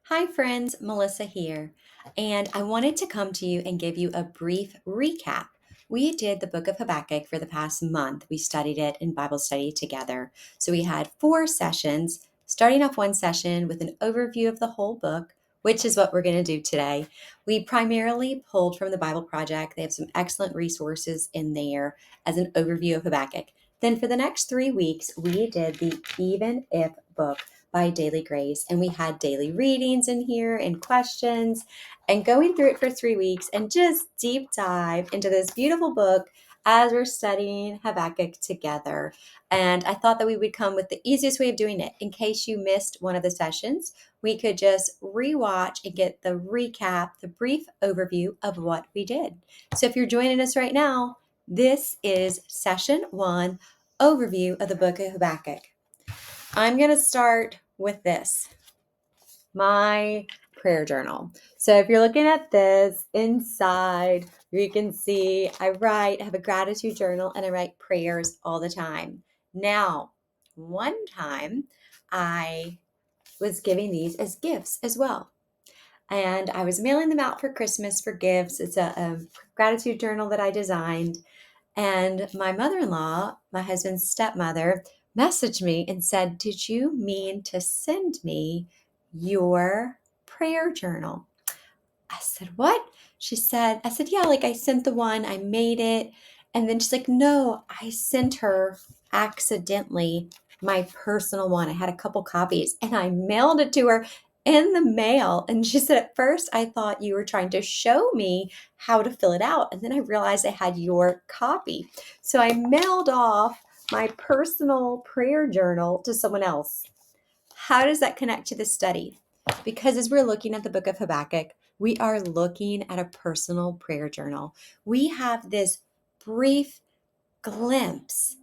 Hi, friends, Melissa here, and I wanted to come to you and give you a brief recap. We did the book of Habakkuk for the past month. We studied it in Bible study together. So we had 4 sessions, starting off one session with an overview of the whole book, which is what we're going to do today. We primarily pulled from the Bible Project. They have some excellent resources in there as an overview of Habakkuk. Then for the next 3 weeks, we did the Even If book by Daily Grace. And we had daily readings in here and questions and going through it for 3 weeks and just deep dive into this beautiful book as we're studying Habakkuk together. And I thought that we would come with the easiest way of doing it. In case you missed one of the sessions, we could just rewatch and get the recap, the brief overview of what we did. So if you're joining us right now, this is session 1, overview of the book of Habakkuk. I'm going to start with this, my prayer journal. So if you're looking at this inside, you can see I have a gratitude journal and I write prayers all the time. Now, one time I was giving these as gifts as well. And I was mailing them out for Christmas for gifts. It's a gratitude journal that I designed. And my mother-in-law, my husband's stepmother, messaged me and said, "Did you mean to send me your prayer journal?" I said, "What?" I said, "Yeah, like I sent the one, I made it." And then she's like, "No, I sent her accidentally my personal one. I had a couple copies and I mailed it to her in the mail." And she said, "At first I thought you were trying to show me how to fill it out. And then I realized I had your copy." So I mailed off my personal prayer journal to someone else. How does that connect to the study? Because as we're looking at the book of Habakkuk, we are looking at a personal prayer journal. We have this brief glimpse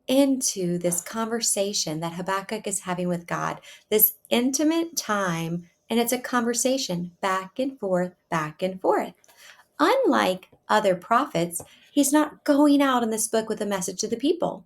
into this conversation that Habakkuk is having with God, this intimate time, and it's a conversation back and forth, back and forth. Unlike other prophets, he's not going out in this book with a message to the people.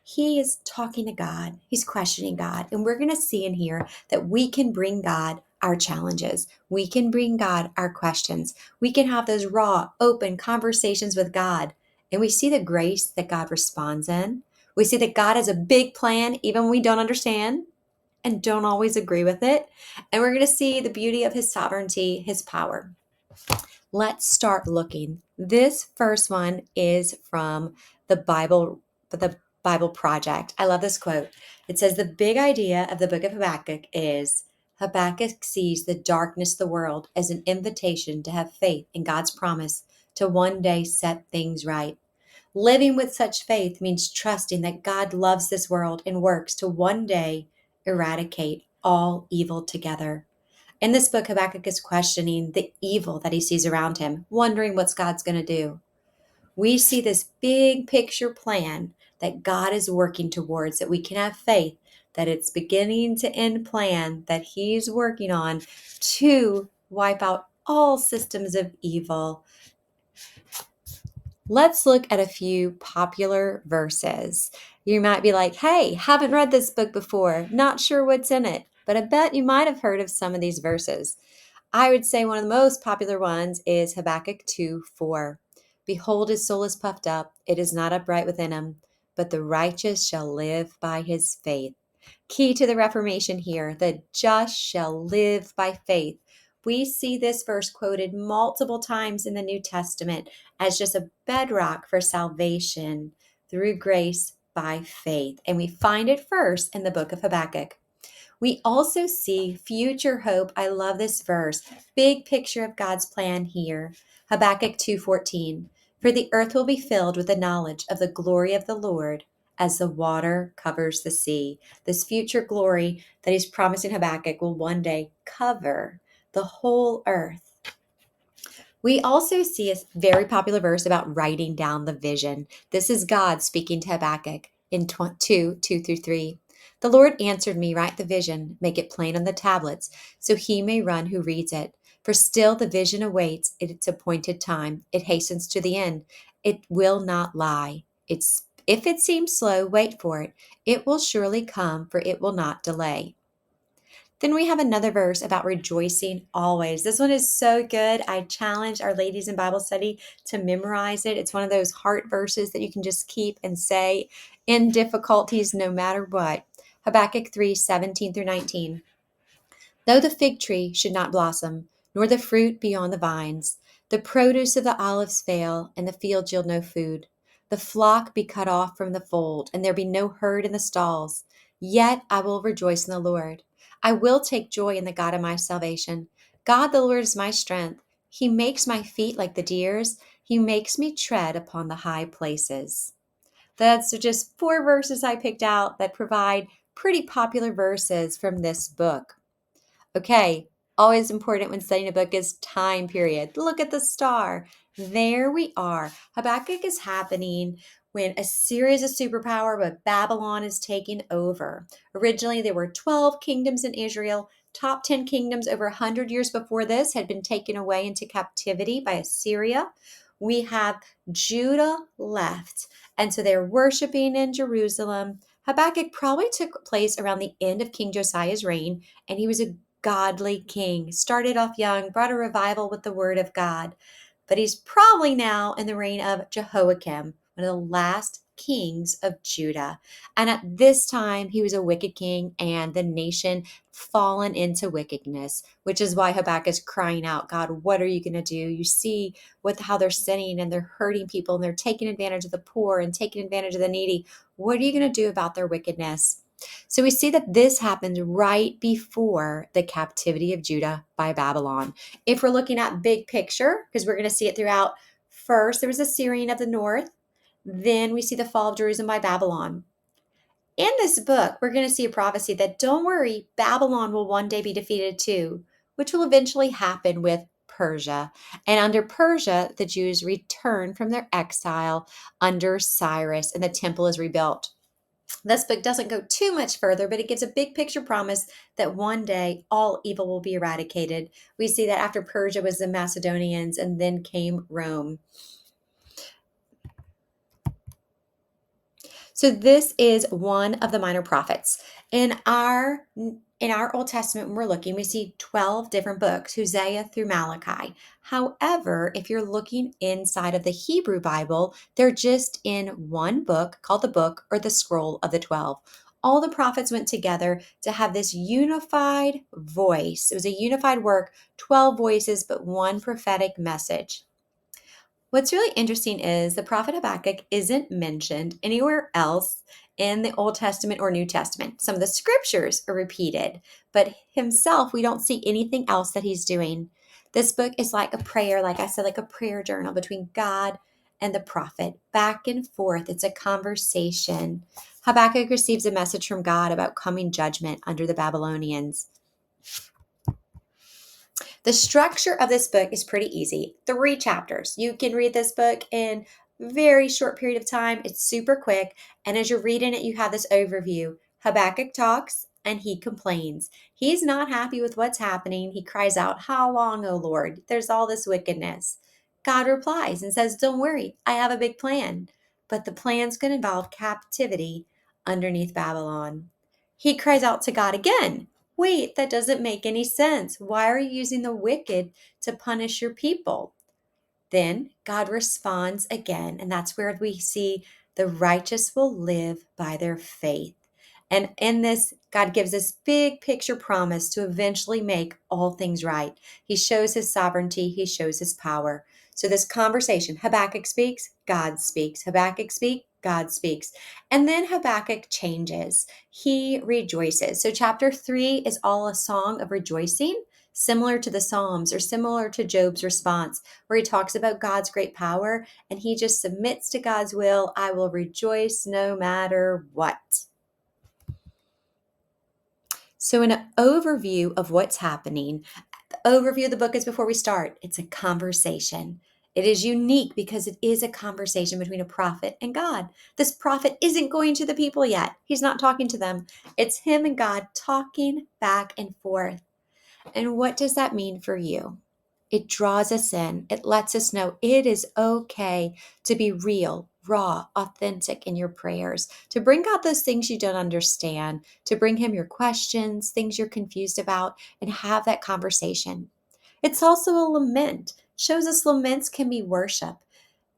He is talking to God. He's questioning God. And we're going to see in here that we can bring God our challenges. We can bring God our questions. We can have those raw, open conversations with God. And we see the grace that God responds in. We see that God has a big plan, even when we don't understand and don't always agree with it. And we're going to see the beauty of his sovereignty, his power. Let's start looking. This first one is from the Bible Project. I love this quote. It says, "The big idea of the book of Habakkuk is Habakkuk sees the darkness of the world as an invitation to have faith in God's promise to one day set things right. Living with such faith means trusting that God loves this world and works to one day eradicate all evil together." In this book, Habakkuk is questioning the evil that he sees around him, wondering what God's going to do. We see this big picture plan that God is working towards, that we can have faith that it's beginning to end plan that he's working on to wipe out all systems of evil. Let's look at a few popular verses. You might be like, "Hey, haven't read this book before, not sure what's in it," but I bet you might have heard of some of these verses. I would say one of the most popular ones is Habakkuk 2:4. "Behold, his soul is puffed up, it is not upright within him, but the righteous shall live by his faith." Key to the Reformation here, the just shall live by faith. We see this verse quoted multiple times in the New Testament as just a bedrock for salvation through grace by faith. And we find it first in the book of Habakkuk. We also see future hope. I love this verse. Big picture of God's plan here. Habakkuk 2:14. "For the earth will be filled with the knowledge of the glory of the Lord as the water covers the sea." This future glory that he's promising Habakkuk will one day cover the whole earth. We also see a very popular verse about writing down the vision. This is God speaking to Habakkuk in 2:2-3. "The Lord answered me, write the vision, make it plain on the tablets, so he may run who reads it. For still the vision awaits its appointed time. It hastens to the end. It will not lie. If it seems slow, wait for it. It will surely come, for it will not delay." Then we have another verse about rejoicing always. This one is so good. I challenge our ladies in Bible study to memorize it. It's one of those heart verses that you can just keep and say in difficulties no matter what. Habakkuk 3:17 through 19. Though the fig tree should not blossom, nor the fruit be on the vines, the produce of the olives fail, and the fields yield no food, the flock be cut off from the fold, and there be no herd in the stalls, yet I will rejoice in the Lord. I will take joy in the God of my salvation. God the Lord is my strength. He makes my feet like the deer's. He makes me tread upon the high places. That's just 4 verses I picked out that provide pretty popular verses from this book. Okay, always important when studying a book is time period. Look at the star. There we are. Habakkuk is happening when Assyria is a superpower, but Babylon is taking over. Originally, there were 12 kingdoms in Israel. Top 10 kingdoms over 100 years before this had been taken away into captivity by Assyria. We have Judah left, and so they're worshiping in Jerusalem. Habakkuk probably took place around the end of King Josiah's reign, and he was a godly king. Started off young, brought a revival with the word of God. But he's probably now in the reign of Jehoiakim, one of the last kings of Judah. And at this time, he was a wicked king, and the nation fallen into wickedness, which is why Habakkuk is crying out, God, what are you going to do? You see how they're sinning and they're hurting people and they're taking advantage of the poor and taking advantage of the needy. What are you going to do about their wickedness? So we see that this happens right before the captivity of Judah by Babylon. If we're looking at big picture, because we're going to see it throughout, first there was the Syrian of the north, then we see the fall of Jerusalem by Babylon. In this book, we're going to see a prophecy that don't worry, Babylon will one day be defeated too, which will eventually happen with Persia. And under Persia, the Jews return from their exile under Cyrus, and the temple is rebuilt. This book doesn't go too much further, but it gives a big picture promise that one day all evil will be eradicated. We see that after Persia was the Macedonians, and then came Rome. So this is one of the minor prophets. In our Old Testament, when we're looking, we see 12 different books, Hosea through Malachi. However, if you're looking inside of the Hebrew Bible, they're just in one book called the book or the scroll of the 12. All the prophets went together to have this unified voice. It was a unified work, 12 voices, but one prophetic message. What's really interesting is the prophet Habakkuk isn't mentioned anywhere else in the Old Testament or New Testament. Some of the scriptures are repeated, but himself, we don't see anything else that he's doing. This book is like a prayer, like I said, like a prayer journal between God and the prophet, back and forth. It's a conversation. Habakkuk receives a message from God about coming judgment under the Babylonians. The structure of this book is pretty easy. 3 chapters. You can read this book in a very short period of time. It's super quick. And as you're reading it, you have this overview. Habakkuk talks and he complains. He's not happy with what's happening. He cries out, "How long, O Lord? There's all this wickedness." God replies and says, "Don't worry, I have a big plan." But the plan's going to involve captivity underneath Babylon. He cries out to God again. Wait, that doesn't make any sense. Why are you using the wicked to punish your people? Then God responds again, and that's where we see the righteous will live by their faith. And in this, God gives this big picture promise to eventually make all things right. He shows his sovereignty, he shows his power. So this conversation, Habakkuk speaks, God speaks. Habakkuk speaks, God speaks. And then Habakkuk changes. He rejoices. So chapter 3 is all a song of rejoicing, similar to the Psalms or similar to Job's response, where he talks about God's great power and he just submits to God's will. I will rejoice no matter what. So, an overview of what's happening, the overview of the book is before we start. It's a conversation. It is unique because it is a conversation between a prophet and God. This prophet isn't going to the people yet. He's not talking to them. It's him and God talking back and forth. And what does that mean for you? It draws us in. It lets us know it is okay to be real, raw, authentic in your prayers, to bring God those things you don't understand, to bring Him your questions, things you're confused about, and have that conversation. It's also a lament. Shows us laments can be worship.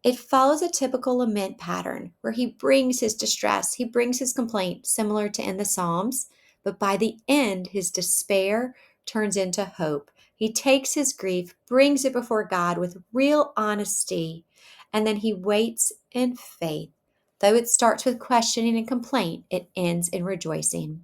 It follows a typical lament pattern where he brings his distress, he brings his complaint, similar to in the Psalms, but by the end, his despair turns into hope. He takes his grief, brings it before God with real honesty, and then he waits in faith. Though it starts with questioning and complaint, it ends in rejoicing.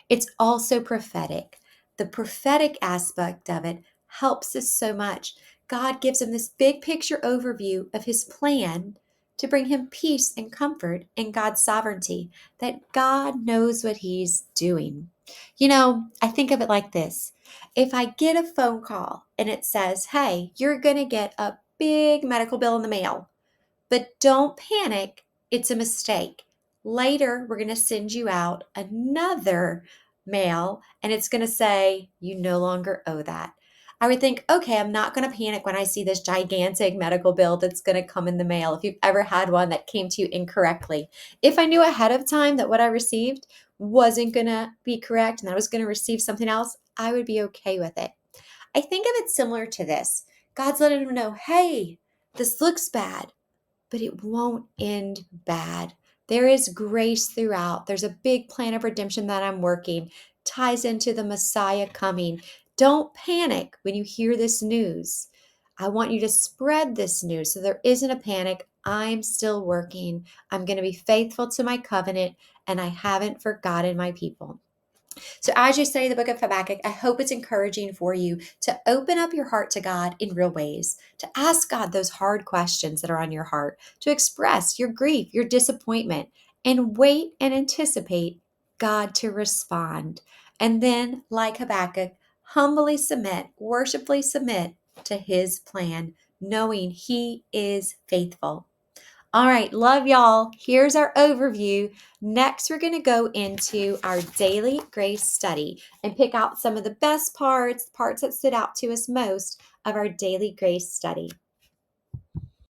It's also prophetic. The prophetic aspect of it helps us so much. God gives him this big picture overview of his plan to bring him peace and comfort in God's sovereignty, that God knows what he's doing. I think of it like this. If I get a phone call and it says, hey, you're going to get a big medical bill in the mail, but don't panic, it's a mistake. Later, we're going to send you out another mail and it's going to say you no longer owe that. I would think, okay, I'm not going to panic when I see this gigantic medical bill that's going to come in the mail. If you've ever had one that came to you incorrectly, if I knew ahead of time that what I received wasn't going to be correct and I was going to receive something else, I would be okay with it. I think of it similar to this. God's letting him know, hey, this looks bad, but it won't end bad. There is grace throughout. There's a big plan of redemption that I'm working, ties into the Messiah coming. Don't panic when you hear this news. I want you to spread this news so there isn't a panic. I'm still working. I'm going to be faithful to my covenant, and I haven't forgotten my people. So, as you study the book of Habakkuk, I hope it's encouraging for you to open up your heart to God in real ways, to ask God those hard questions that are on your heart, to express your grief, your disappointment, and wait and anticipate God to respond. And then, like Habakkuk, humbly submit, worshipfully submit to his plan, knowing he is faithful. All right, love y'all. Here's our overview. Next, we're going to go into our daily grace study and pick out some of the best parts that stood out to us most of our daily grace study.